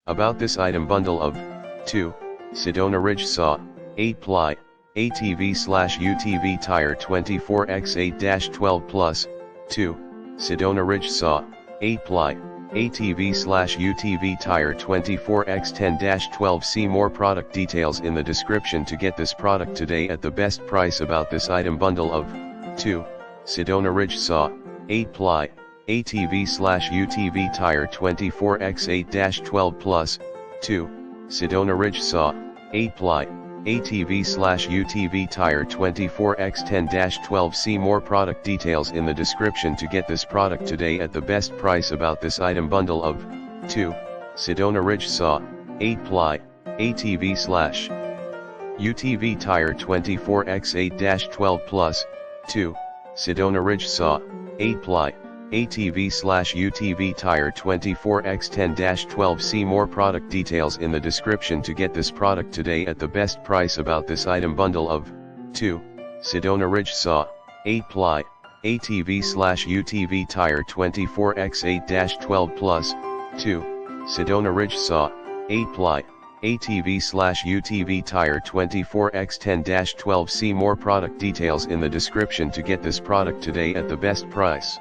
About this item bundle of 2 Sedona Ridge Saw 8-ply ATV/UTV tire 24x8-12 plus 2 Sedona Ridge Saw 8-ply ATV/UTV tire 24x10-12. See more product details in the description to get this product today at the best price. About this item bundle of 2 Sedona Ridge Saw 8-ply ATV/UTV tire 24x8-12 plus 2 Sedona Ridge Saw 8-ply ATV/UTV tire 24x10-12. See more product details in the description to get this product today at the best price. About this item bundle of 2 Sedona Ridge Saw 8-ply ATV/UTV tire 24x8-12 plus 2 Sedona Ridge Saw 8-ply ATV/UTV tire 24x10-12. See more product details in the description to get this product today at the best price. About this item bundle of 2 Sedona Ridge Saw 8-ply ATV/UTV tire 24x8-12 plus 2 Sedona Ridge Saw 8-ply ATV/UTV tire 24x10-12. See more product details in the description to get this product today at the best price.